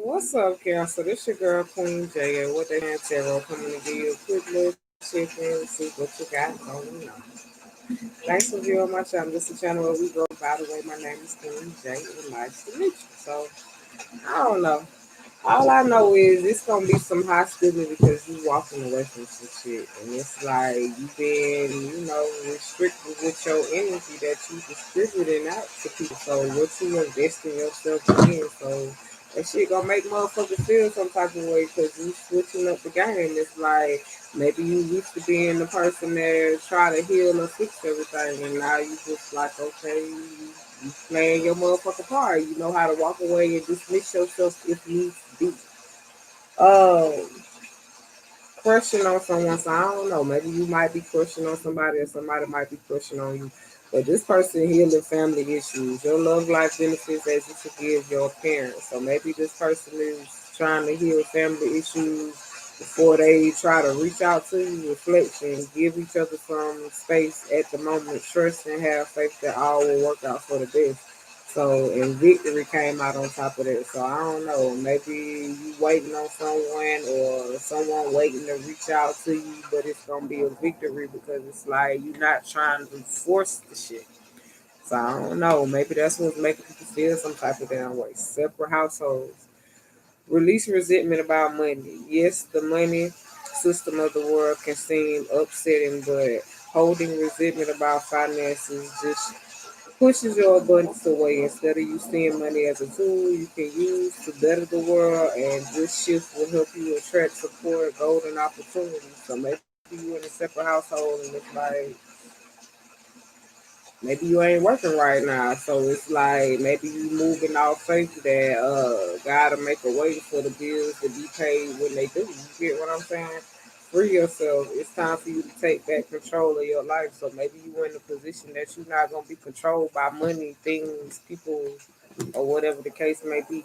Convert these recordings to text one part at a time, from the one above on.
What's up, Cancer? This your girl Queen J, and what they had tarot coming to give you a quick little check-in, see what you got going on. Thanks for viewing my channel. This is a channel where we grow. By the way, my name is Queen J, and nice to meet you. So I don't know. All I know is it's gonna be some hostility because you walking away from some shit, and it's like you've been, restricted with your energy that you distributing out to people. So what you investing yourself in, so that shit gonna make motherfuckers feel some type of way because you switching up the game. It's like maybe you used to being the person that try to heal or fix everything, and now you just like okay. You playing your motherfucking part. You know how to walk away and dismiss yourself if needs be. Um, crushing on someone, so I don't know. Maybe you might be crushing on somebody, or somebody might be crushing on you. But this person healing family issues, your love life benefits as you forgive your parents. So maybe this person is trying to heal family issues before they try to reach out to you. Reflection, give each other some space at the moment. Trust and have faith that all will work out for the best. So, and victory came out on top of that. So I don't know. Maybe you waiting on someone or someone waiting to reach out to you, but it's gonna be a victory because it's like you're not trying to force the shit. So I don't know. Maybe that's what's making people feel some type of damn way. Separate households. Release resentment about money. Yes, the money system of the world can seem upsetting, but holding resentment about finances just pushes your abundance away. Instead of you seeing money as a tool you can use to better the world, and this shift will help you attract support, golden opportunities. So maybe you in a separate household and it's like maybe you ain't working right now. So it's like maybe you moving off faith that gotta make a way for the bills to be paid when they do. You get what I'm saying? Free yourself. It's time for you to take back control of your life. So maybe you in a position that you're not gonna be controlled by money, things, people, or whatever the case may be.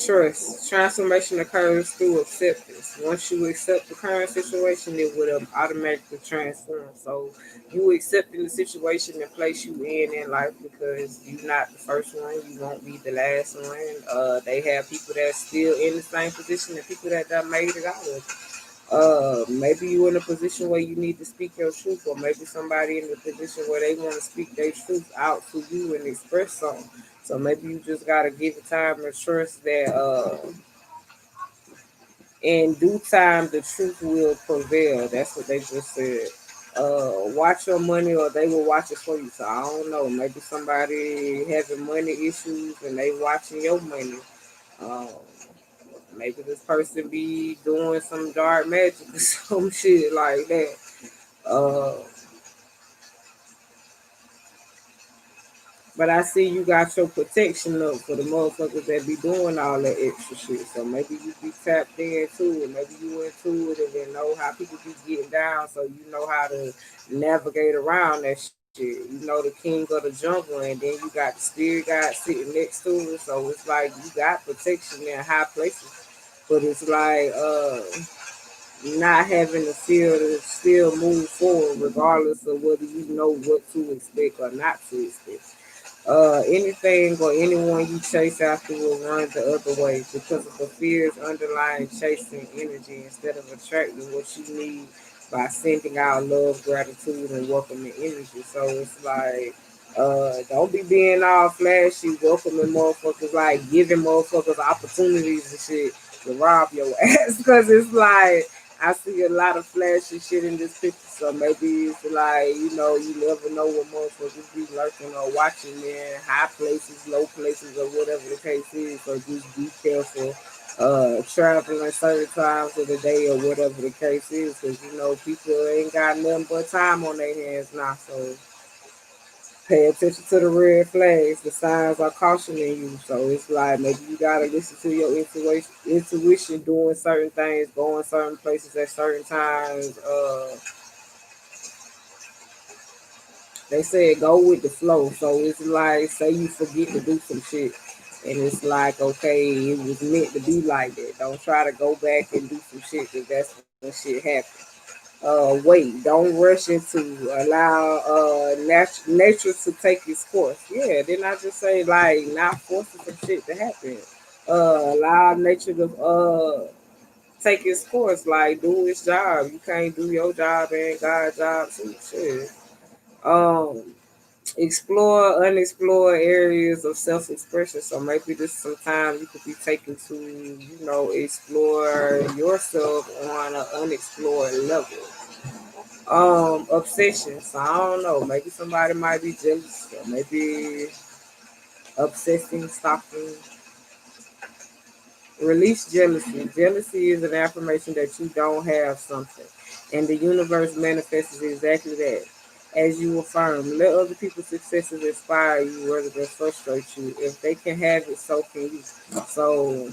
Trust. Transformation occurs through acceptance. Once you accept the current situation, it would automatically transform. So you accepting the situation and place you in life because you're not the first one. You won't be the last one. They have people that's still in the same position and people that done made it out of it. Maybe you in a position where you need to speak your truth, or maybe somebody in the position where they want to speak their truth out to you and express something. So maybe you just gotta give it time and trust that in due time the truth will prevail. That's what they just said. Watch your money or they will watch it for you. So I don't know. Maybe somebody having money issues and they watching your money. Um, maybe this person be doing some dark magic or some shit like that. Uh, but I see you got your protection up for the motherfuckers that be doing all that extra shit. So maybe you be tapped into it. Maybe you into it and then know how people be getting down, so you know how to navigate around that shit. You know the king of the jungle, and then you got the spirit guide sitting next to it. So it's like you got protection in high places. But it's like not having the feel to still move forward regardless of whether you know what to expect or not to expect. Anything or anyone you chase after will run the other way because of the fears underlying chasing energy instead of attracting what you need by sending out love, gratitude, and welcoming energy. So it's like, don't be being all flashy, welcoming motherfuckers, like giving motherfuckers opportunities and shit to rob your ass. Because it's like, I see a lot of flashy shit in this picture, so maybe it's like, you never know what motherfuckers be lurking or watching in high places, low places, or whatever the case is. So just be careful traveling certain times of the day or whatever the case is, because people ain't got nothing but time on their hands now. So pay attention to the red flags. The signs are cautioning you. So it's like maybe you gotta listen to your intuition doing certain things, going certain places at certain times. They said go with the flow. So it's like say you forget to do some shit. And it's like, okay, it was meant to be like that. Don't try to go back and do some shit because that's when shit happens. Wait, don't rush into allow nature to take its course. Yeah, didn't I just say like not forcing some shit to happen? Allow nature to take its course, like do its job. You can't do your job and God's job too. Shit. Um, explore unexplored areas of self-expression. So maybe this sometime you could be taken to, explore yourself on an unexplored level. Obsessions. I don't know. Maybe somebody might be jealous, or maybe obsessing, stalking. Release jealousy. Jealousy is an affirmation that you don't have something, and the universe manifests exactly that. As you affirm, let other people's successes inspire you rather than frustrate you. If they can have it, so can you. So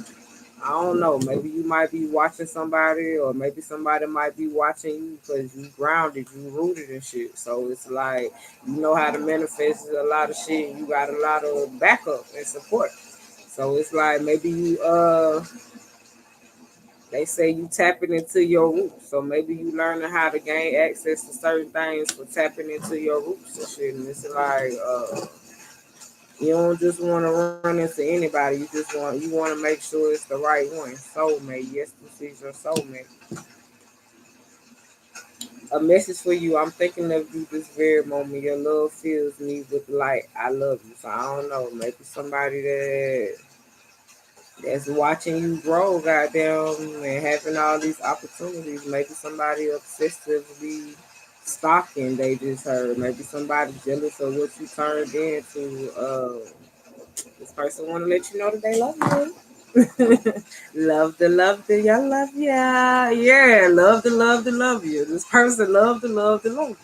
I don't know. Maybe you might be watching somebody, or maybe somebody might be watching you because you grounded, you rooted and shit. So it's like you know how to manifest a lot of shit. You got a lot of backup and support. So it's like maybe they say you tapping into your roots. So maybe you learning how to gain access to certain things for tapping into your roots and shit. And it's like you don't just want to run into anybody. You want to make sure it's the right one. Soulmate. Yes, this is your soulmate. A message for you. I'm thinking of you this very moment. Your love fills me with light. I love you. So I don't know. Maybe somebody that's watching you grow, goddamn, and having all these opportunities. Maybe somebody obsessively stalking. They just heard. Maybe somebody jealous of what you turned into. This person want to let you know that they love you. Love the, y'all love ya. Yeah, love you. This person love you.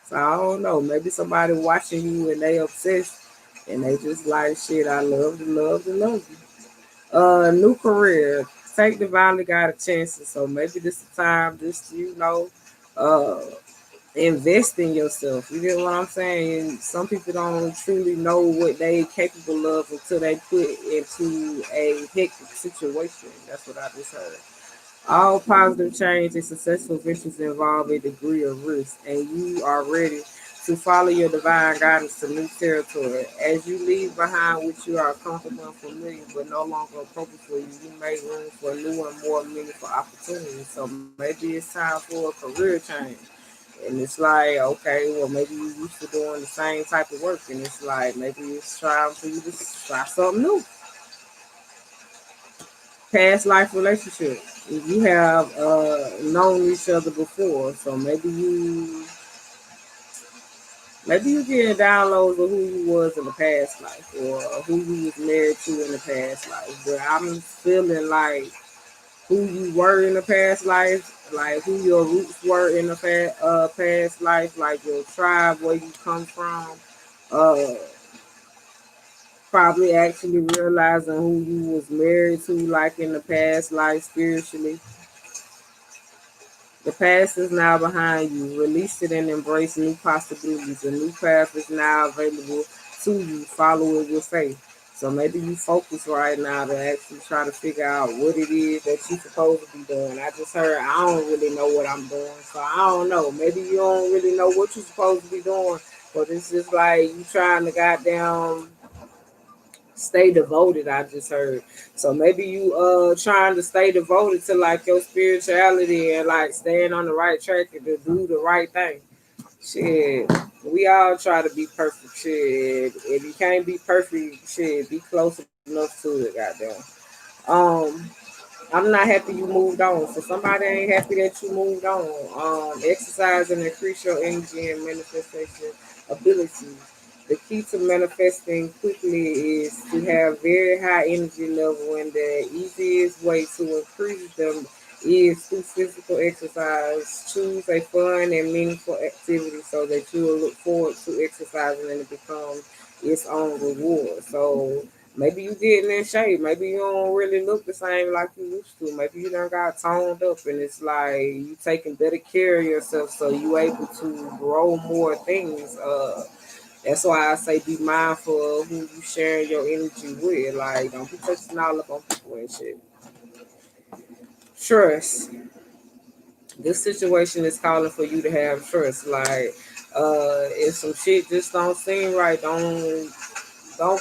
So I don't know. Maybe somebody watching you and they obsessed and they just like shit. I love you. New career. Take divinely got a chance. So maybe this is time just uh invest in yourself. You get what I'm saying? Some people don't truly know what they capable of until they put into a hectic situation. That's what I just heard. All positive change and successful ventures involve a degree of risk, and you are ready to follow your divine guidance to new territory. As you leave behind what you are comfortable and familiar but no longer appropriate for you, you make room for new and more meaningful opportunities. So maybe it's time for a career change. And it's like, okay, well, maybe you used to doing the same type of work, and it's like maybe it's time for you to try something new. Past life relationship. You have known each other before, so maybe you get downloads of who you was in the past life or who you was married to in the past life. But I'm feeling like who you were in the past life, like who your roots were in the past life, like your tribe, where you come from. Uh, Probably actually realizing who you was married to, like in the past life spiritually. The past is now behind you. Release it and embrace new possibilities. A new path is now available to you. Follow it with faith. So maybe you focus right now to actually try to figure out what it is that you're supposed to be doing. I just heard I don't really know what I'm doing. So I don't know. Maybe you don't really know what you're supposed to be doing. But it's just like you trying to goddamn stay devoted. I just heard. So maybe you trying to stay devoted to like your spirituality and like staying on the right track and to do the right thing. Shit, we all try to be perfect. Shit, if you can't be perfect, shit, be close enough to it. Goddamn. Um, I'm not happy you moved on. So somebody ain't happy that you moved on. Exercise and increase your energy and manifestation abilities. The key to manifesting quickly is to have very high energy level, and the easiest way to increase them is through physical exercise. Choose a fun and meaningful activity so that you will look forward to exercising and it becomes its own reward. So maybe you getting in shape. Maybe you don't really look the same like you used to. Maybe you done got toned up and it's like you taking better care of yourself so you able to grow more things. That's why I say be mindful of who you sharing your energy with. Like don't be touching all up on people and shit. Trust. This situation is calling for you to have trust. Like, if some shit just don't seem right, don't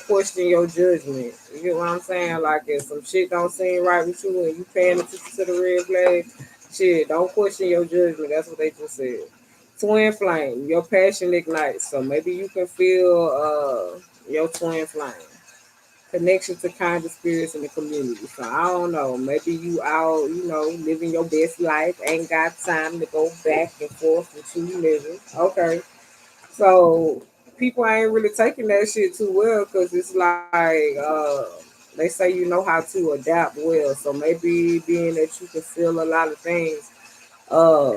question your judgment. You get what I'm saying? Like, if some shit don't seem right with you and you paying attention to the red flag, shit, don't question your judgment. That's what they just said. Twin flame, your passion ignites. So maybe you can feel your twin flame connection to kind of spirits in the community. So I don't know. Maybe you out, living your best life, ain't got time to go back and forth with you living. Okay. So people ain't really taking that shit too well because it's like they say you know how to adapt well. So maybe being that you can feel a lot of things, uh,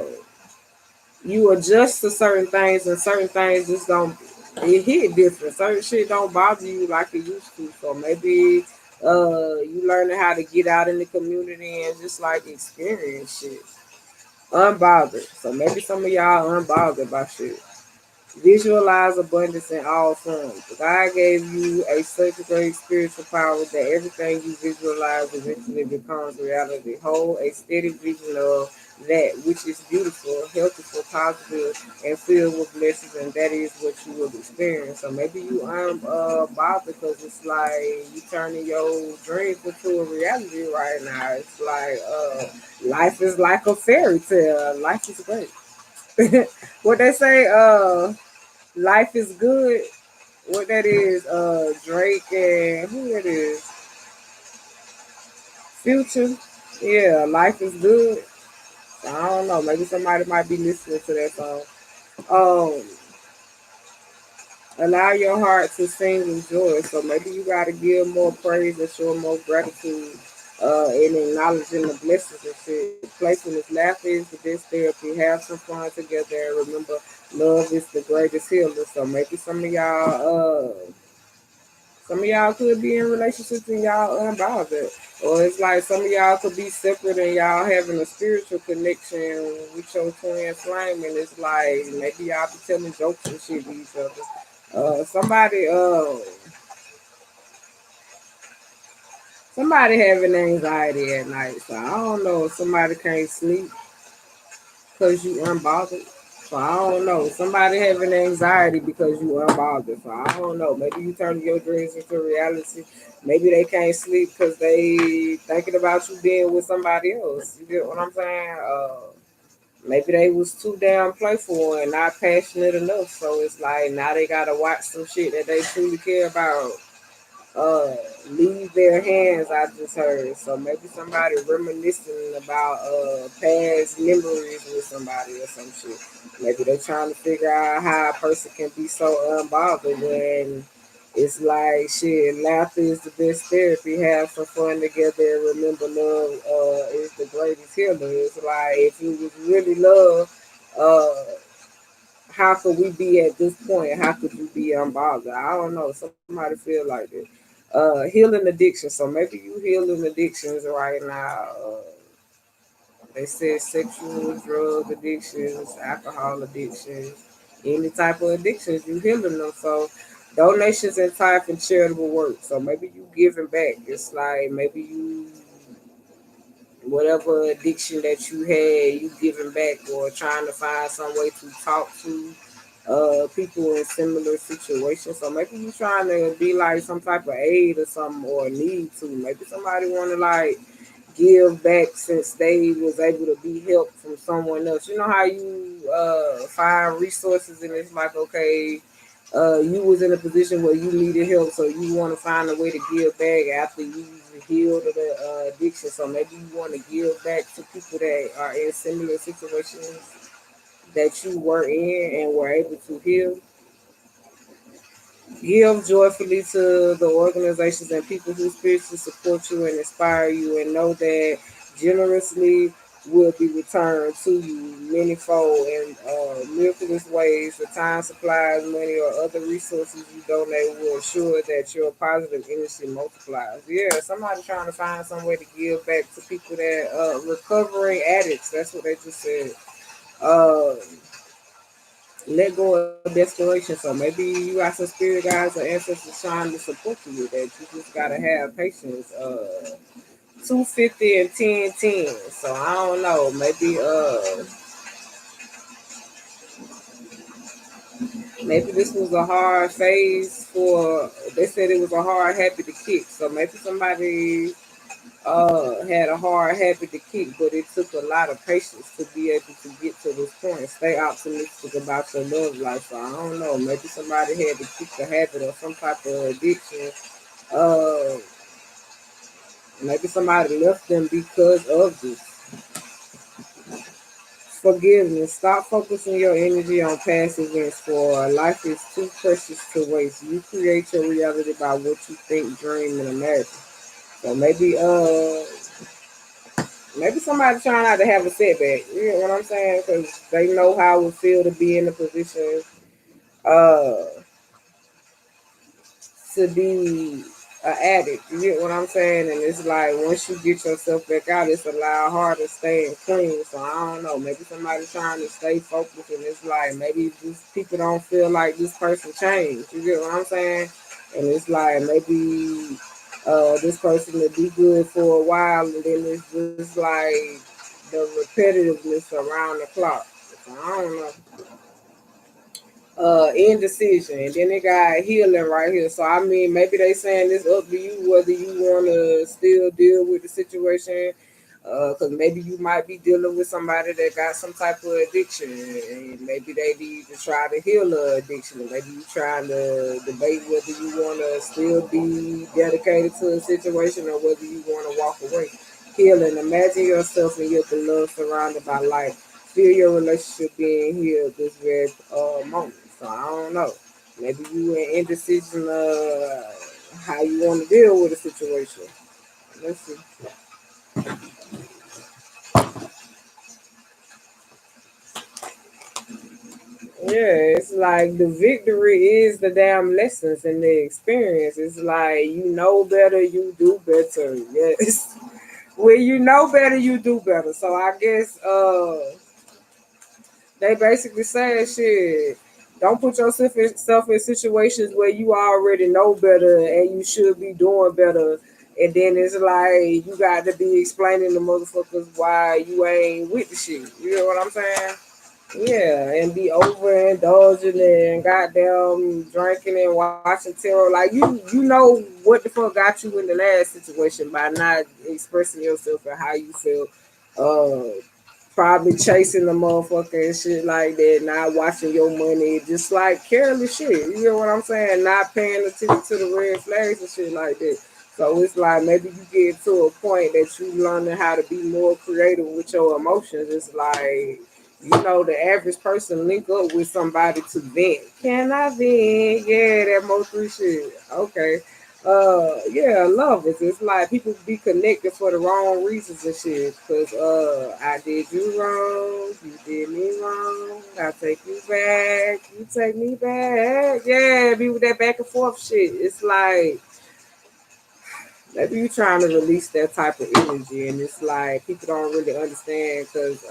you adjust to certain things and certain things just don't it hit different. Certain shit don't bother you like it used to. So maybe you learning how to get out in the community and just like experience shit. Unbothered. So maybe some of y'all unbothered by shit. Visualize abundance in all forms. God gave you a such great spiritual power that everything you visualize eventually becomes reality. Hold a steady vision of that which is beautiful, healthful, positive, and filled with blessings, and that is what you will experience. So maybe you aren't bothered because it's like you turning your dreams into a reality right now. It's like life is like a fairy tale. Life is great. What they say, life is good. What that is, Drake and who that is? Future. Yeah, life is good. I don't know. Maybe somebody might be listening to that song. Um, allow your heart to sing with joy. So maybe you gotta give more praise and show more gratitude, and acknowledging the blessings and shit. Playfulness, laughter is the best therapy. Have some fun together and remember, love is the greatest healer. So maybe some of y'all could be in relationships and y'all unbothered. Or it's like some of y'all could be separate and y'all having a spiritual connection with your twin flame and it's like maybe y'all be telling jokes and shit to each other. Somebody having anxiety at night. So I don't know if somebody can't sleep because you unbothered. So I don't know. Somebody having anxiety because you unbothered. So I don't know. Maybe you turn your dreams into reality. Maybe they can't sleep because they thinking about you being with somebody else. You get what I'm saying? Maybe they was too damn playful and not passionate enough. So it's like now they gotta watch some shit that they truly care about uh leave their hands. I just heard. So maybe somebody reminiscing about past memories with somebody or some shit. Maybe they're trying to figure out how a person can be so unbothered when it's like shit, laughter is the best therapy. Have some fun together and remember love is the greatest healer. It's like if you was really love, uh how could we be at this point? How could you be unbothered? I don't know. Somebody feel like it. Healing addiction. So maybe you healing addictions right now. They said sexual, drug addictions, alcohol addictions, any type of addictions, you healing them. So donations and time for charitable work. So maybe you giving back. It's like maybe you whatever addiction that you had, you giving back or trying to find some way to talk to people in similar situations. So maybe you trying to be like some type of aid or something or need to. Maybe somebody want to like give back since they was able to be helped from someone else. You know how you find resources and it's like okay, you was in a position where you needed help, so you want to find a way to give back after you healed of the addiction. So maybe you want to give back to people that are in similar situations that you were in and were able to heal. Give joyfully to the organizations and people who spiritually support you and inspire you, and know that generously will be returned to you manyfold in miraculous ways. The time, supplies, money, or other resources you donate will ensure that your positive energy multiplies. Yeah, somebody trying to find some way to give back to people that recovering addicts. That's what they just said. Uh, let go of desperation. So maybe you got some spirit guides or ancestors trying to support you with that. You just gotta have patience 250 and 1010. So I don't know. Maybe this was a hard phase for. They said it was a hard habit to kick. So maybe somebody had a hard habit to kick, but it took a lot of patience to be able to get to this point. Stay optimistic about your love life. So I don't know. Maybe somebody had to kick the habit or some type of addiction. Uh, Maybe somebody left them because of this. Forgiveness. Stop focusing your energy on past events, for life is too precious to waste. You create your reality by what you think, dream, and imagine. So maybe somebody trying not to have a setback. You know what I'm saying? Because they know how it would feel to be in a position uh to be an addict. You get what I'm saying? And it's like once you get yourself back out, it's a lot harder staying clean. So I don't know. Maybe somebody trying to stay focused, and it's like maybe just people don't feel like this person changed. You get what I'm saying? And it's like maybe this person will be good for a while, and then it's just like the repetitiveness around the clock. So I don't know. Indecision. And then they got healing right here. So I mean, maybe they saying this up to you whether you want to still deal with the situation. Because maybe you might be dealing with somebody that got some type of addiction, and maybe they need to try to heal the addiction. Maybe you trying to debate whether you want to still be dedicated to a situation or whether you want to walk away. Healing. Imagine yourself and your beloved surrounded by light. Feel your relationship being healed this very moment. So I don't know. Maybe you in indecision how you want to deal with the situation. Let's see. Yeah, it's like the victory is the damn lessons and the experience. It's like you know better, you do better. Yes. When you know better, you do better. So I guess they basically saying shit. Don't put yourself in situations where you already know better and you should be doing better. And then it's like you got to be explaining to motherfuckers why you ain't with the shit. You know what I'm saying? Yeah, and be overindulging and goddamn drinking and watching tarot. Like you know what the fuck got you in the last situation by not expressing yourself and how you feel. Uh, Probably chasing the motherfucker and shit like that, not watching your money, just like careless shit. You know what I'm saying? Not paying attention to the red flags and shit like that. So it's like maybe you get to a point that you learning how to be more creative with your emotions. It's like the average person link up with somebody to vent. Can I vent? Yeah, that Mo3 shit. Okay. Yeah, love it. It's like people be connected for the wrong reasons and shit. Cause I did you wrong, you did me wrong. I take you back, you take me back. Yeah, be with that back and forth shit. It's like maybe you trying to release that type of energy, and it's like people don't really understand because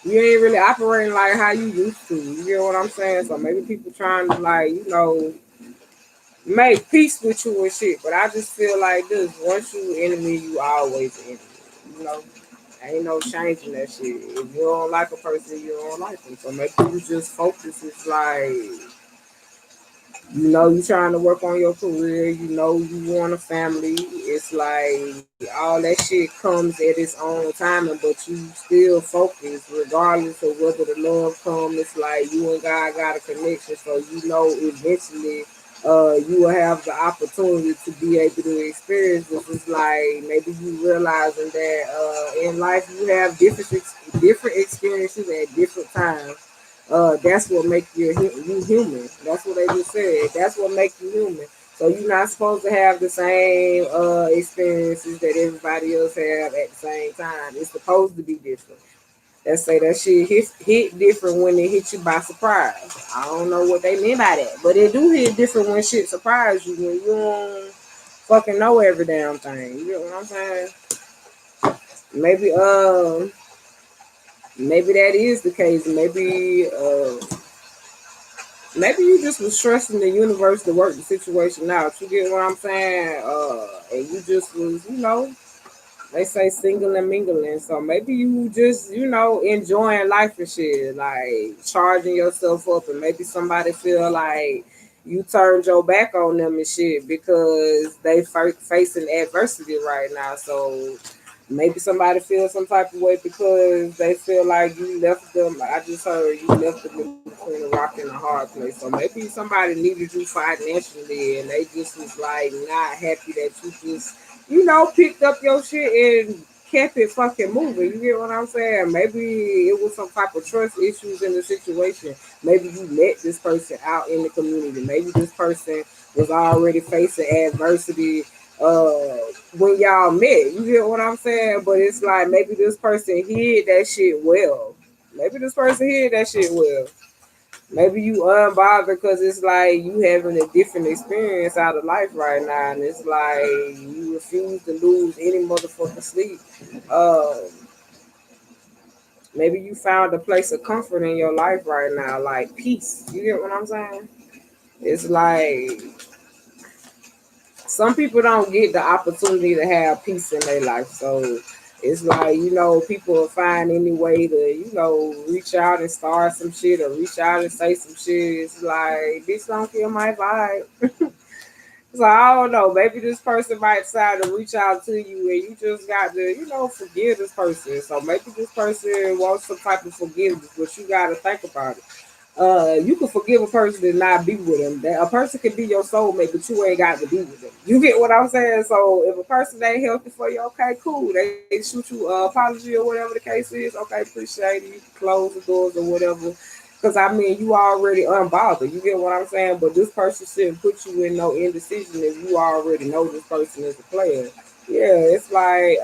you ain't really operating like how you used to. You get what I'm saying? So maybe people trying to like make peace with you and shit. But I just feel like this: once you enemy, you always enemy. You know, ain't no changing that shit. If you don't like a person, you don't like them. So maybe you just focus. It's like you trying to work on your career, you want a family. It's like all that shit comes at its own timing, but you still focus regardless of whether the love comes. It's like you and God got a connection, so eventually you will have the opportunity to be able to experience this. It's like maybe you realizing that in life you have different experiences at different times. That's what makes you human. That's what they just said. That's what makes you human. So you're not supposed to have the same experiences that everybody else have at the same time. It's supposed to be different. Let's say that shit hit different when it hit you by surprise. I don't know what they mean by that, but it do hit different when shit surprise you when you don't fucking know every damn thing. You know what I'm saying? Maybe maybe that is the case. Maybe Maybe you just was trusting the universe to work the situation out. You get what I'm saying? And you just was, they say single and mingling. So maybe you just, enjoying life and shit, like charging yourself up, and maybe somebody feel like you turned your back on them and shit because they facing adversity right now. So maybe somebody feels some type of way because they feel like you left them. I just heard you left them between a rock and a hard place. So maybe somebody needed you financially and they just was like not happy that you just, picked up your shit and kept it fucking moving. You get what I'm saying? Maybe it was some type of trust issues in the situation. Maybe you met this person out in the community. Maybe this person was already facing adversity uh when y'all met. You get what I'm saying? But it's like maybe this person hid that shit well. Maybe this person hid that shit well. Maybe you unbothered because it's like you having a different experience out of life right now, and it's like you refuse to lose any motherfucking sleep. Uh, Maybe you found a place of comfort in your life right now, like peace. You get what I'm saying? It's like some people don't get the opportunity to have peace in their life. So it's like, people will find any way to, reach out and start some shit or reach out and say some shit. It's like, this don't feel my vibe. So I don't know. Maybe this person might decide to reach out to you and you just got to, forgive this person. So maybe this person wants some type of forgiveness, but you got to think about it. You can forgive a person and not be with them. That a person can be your soulmate, but you ain't got to be with them. You get what I'm saying? So if a person ain't healthy for you, okay, cool. They shoot you apology or whatever the case is. Okay, appreciate it. You can close the doors or whatever. Because I mean, you already unbothered. You get what I'm saying? But this person shouldn't put you in no indecision if you already know this person is a player. Yeah, it's like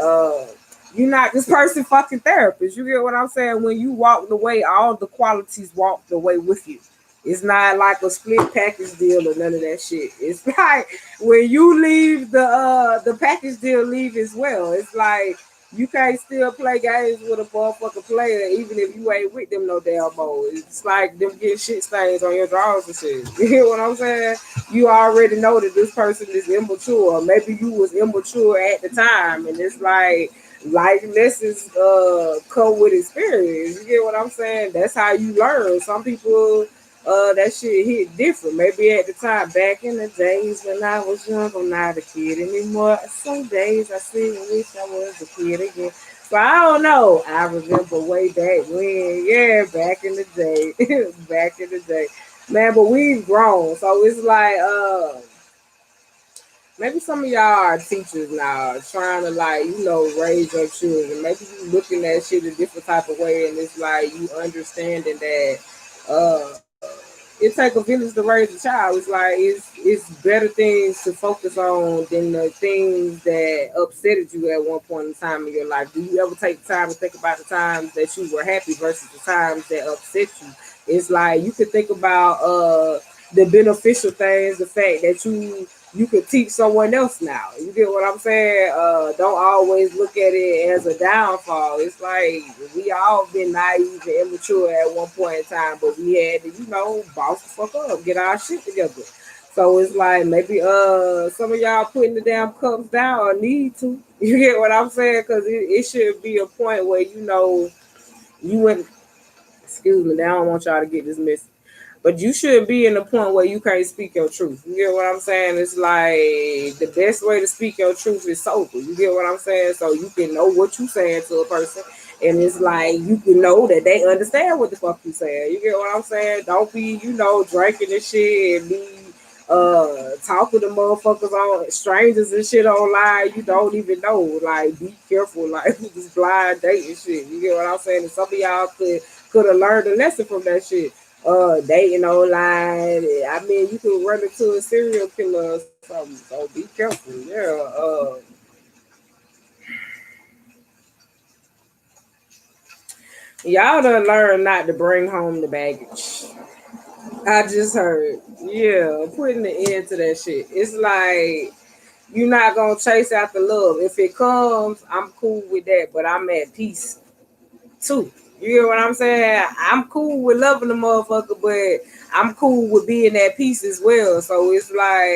you're not this person fucking therapist. You get what I'm saying? When you walk away, all the qualities walked away with you. It's not like a split package deal or none of that shit. It's like when you leave the package deal leave as well. It's like you can't still play games with a motherfucking player even if you ain't with them no damn more. It's like them getting shit stains on your drawers and shit. You hear what I'm saying? You already know that this person is immature. Maybe you was immature at the time, and it's like life lessons come with experience. You get what I'm saying? That's how you learn. Some people that shit hit different. Maybe at the time, back in the days when I was young, I'm not a kid anymore. Some days I still wish I was a kid again. So I don't know. I remember way back when, yeah, back in the day, back in the day, man. But we've grown, so it's like maybe some of y'all are teachers now, trying to like, raise your children. Maybe you looking at shit a different type of way, and it's like you understanding that it take a village to raise a child. It's like it's better things to focus on than the things that upsetted you at one point in time in your life. Do you ever take time to think about the times that you were happy versus the times that upset you? It's like you could think about the beneficial things, the fact that you could teach someone else now. You get what I'm saying? Don't always look at it as a downfall. It's like we all been naive and immature at one point in time, but we had to, boss the fuck up, get our shit together. So it's like maybe some of y'all putting the damn cups down or need to. You get what I'm saying? Because it should be a point where you went. Excuse me, I don't want y'all to get this message. But you shouldn't be in the point where you can't speak your truth. You get what I'm saying? It's like the best way to speak your truth is sober. You get what I'm saying? So you can know what you saying to a person. And it's like you can know that they understand what the fuck you saying. You get what I'm saying? Don't be, drinking and shit and be talking to motherfuckers on strangers and shit online you don't even know. Like be careful, like this blind date and shit. You get what I'm saying? And some of y'all could have learned a lesson from that shit. Dating online. I mean, you could run into a serial killer or something. So be careful. Yeah. Y'all done learn not to bring home the baggage. I just heard. Yeah, putting the end to that shit. It's like you're not gonna chase after love. If it comes, I'm cool with that, but I'm at peace too. You hear what I'm saying? I'm cool with loving the motherfucker, but I'm cool with being at peace as well. So it's like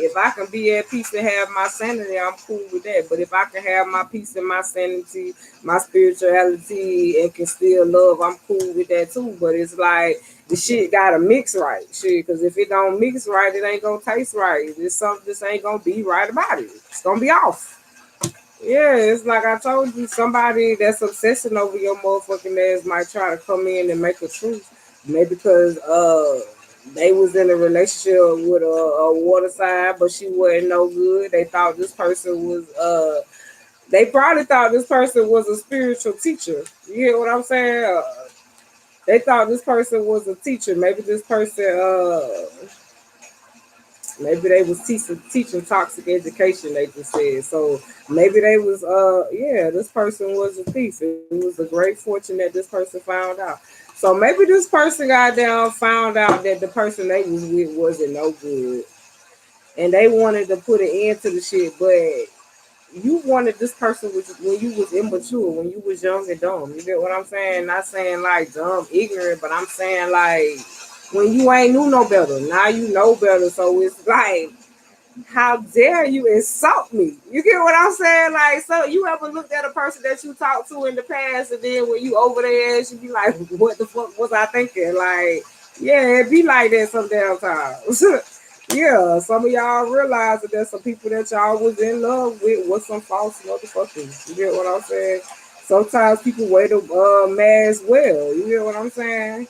if I can be at peace and have my sanity, I'm cool with that. But if I can have my peace and my sanity, my spirituality, and can still love, I'm cool with that too. But it's like the shit gotta mix right, shit. Because if it don't mix right, it ain't gonna taste right. This something just ain't gonna be right about it. It's gonna be off. Yeah, it's like I told you, somebody that's obsessing over your motherfucking ass might try to come in and make a truth. Maybe because they was in a relationship with a water sign, but she wasn't no good. They thought this person was they probably thought this person was a spiritual teacher. You hear what I'm saying? They thought this person was a teacher. Maybe this person maybe they was teaching toxic education, they just said. So maybe they was yeah, this person was a thief. It was a great fortune that this person found out. So maybe this person got down found out that the person they was with wasn't no good. And they wanted to put an end to the shit, but you wanted this person when you was immature, when you was young and dumb. You get what I'm saying? Not saying like dumb, ignorant, but I'm saying like when you ain't knew no better. Now you know better. So it's like how dare you insult me? You get what I'm saying? Like, so you ever looked at a person that you talked to in the past, and then when you over there, you be like, "What the fuck was I thinking?" Like, yeah, it be like that some damn times. Yeah, some of y'all realize that there's some people that y'all was in love with some false motherfuckers. You get what I'm saying? Sometimes people wear the mask well. You get what I'm saying?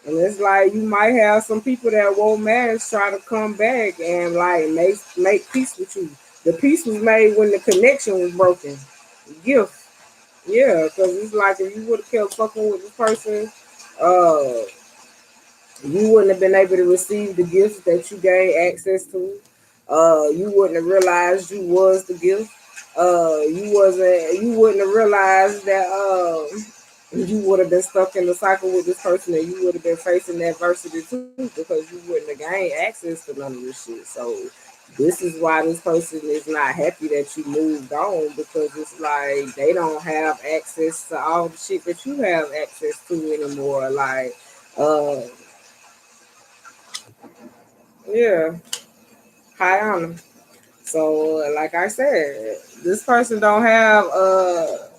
And it's like you might have some people that won't marriage try to come back and like make peace with you. The peace was made when the connection was broken. Gift. Yeah, because it's like if you would have kept fucking with this person, uh, you wouldn't have been able to receive the gifts that you gained access to. You wouldn't have realized you was the gift. You wouldn't have realized that you would have been stuck in the cycle with this person and you would have been facing adversity too because you wouldn't have gained access to none of this shit. So this is why this person is not happy that you moved on because it's like they don't have access to all the shit that you have access to anymore. Like uh yeah, high honor. So like I said, this person don't have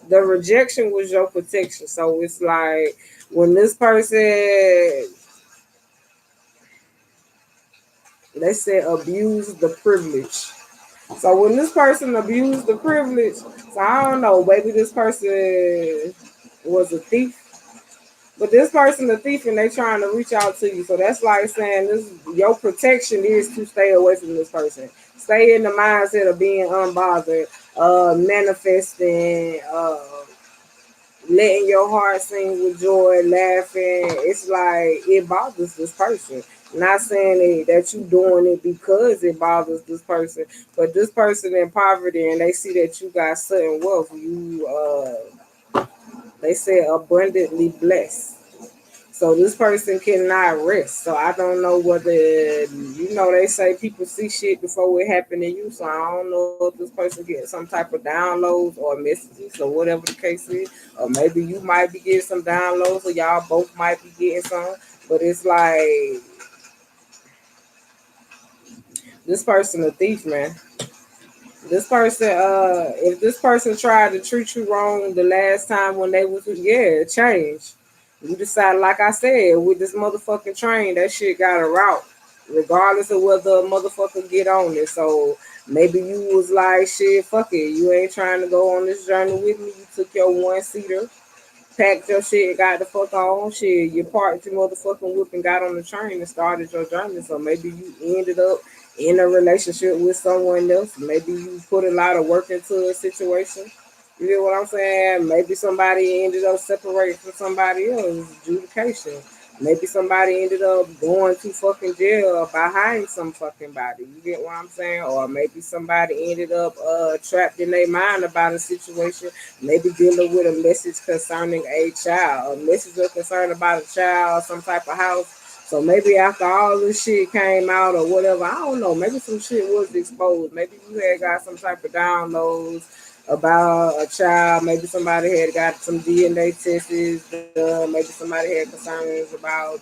the rejection was your protection. So it's like when this person they said abuse the privilege. So when this person abused the privilege, so I don't know, maybe this person was a thief. But this person a thief and they trying to reach out to you. So that's like saying this your protection is to stay away from this person. Stay in the mindset of being unbothered, manifesting, letting your heart sing with joy, laughing. It's like it bothers this person. Not saying that you doing it because it bothers this person, but this person in poverty and they see that you got certain wealth, you they say abundantly blessed. So this person cannot rest. So I don't know whether they say people see shit before it happened to you. So I don't know if this person gets some type of downloads or messages or whatever the case is. Or maybe you might be getting some downloads or y'all both might be getting some. But it's like this person a thief, man. This person, if this person tried to treat you wrong the last time when they was yeah, change. You decide, like I said, with this motherfucking train, that shit got a route, regardless of whether a motherfucker get on it. So maybe you was like, shit, fuck it, you ain't trying to go on this journey with me. You took your one seater, packed your shit, got the fuck on. Shit, you parked your motherfucking whip and got on the train and started your journey. So maybe you ended up in a relationship with someone else. Maybe you put a lot of work into a situation. You get what I'm saying? Maybe somebody ended up separating from somebody else. Adjudication. Maybe somebody ended up going to fucking jail behind some fucking body. You get what I'm saying? Or maybe somebody ended up trapped in their mind about a situation, maybe dealing with a message concerning a child, a message or concern about a child, some type of house. So maybe after all this shit came out or whatever, I don't know. Maybe some shit was exposed. Maybe you had got some type of downloads about a child. Maybe somebody had got some DNA tests done. Maybe somebody had concerns about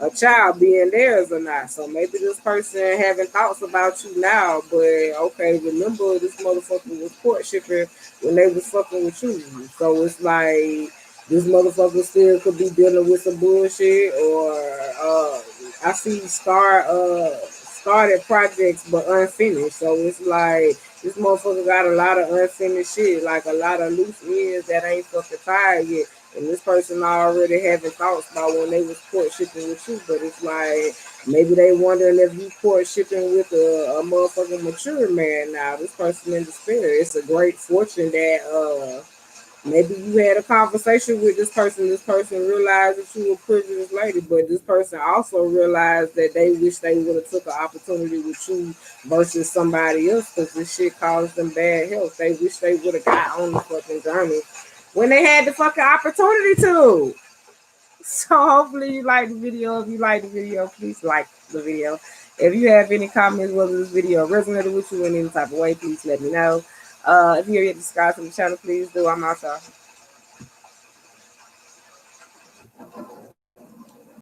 a child being theirs or not. So maybe this person having thoughts about you now, but okay, remember this motherfucker was court shipping when they was fucking with you. So it's like this motherfucker still could be dealing with some bullshit, or I see started projects but unfinished. So it's like this motherfucker got a lot of unfinished shit, like a lot of loose ends that ain't fucking tied yet. And this person already having thoughts about when they was court shipping with you, but it's like maybe they wondering if you court shipping with a motherfucking mature man now. This person in despair. It's a great fortune that maybe you had a conversation with this person. This person realized that you were a privileged lady, but this person also realized that they wish they would have took an opportunity with you versus somebody else because this shit caused them bad health. They wish they would have got on the fucking journey when they had the fucking opportunity to. So hopefully you like the video. If you like the video, please like the video. If you have any comments whether this video resonated with you in any type of way, please let me know. If you're yet to subscribe to the channel, please do. I'm out, y'all.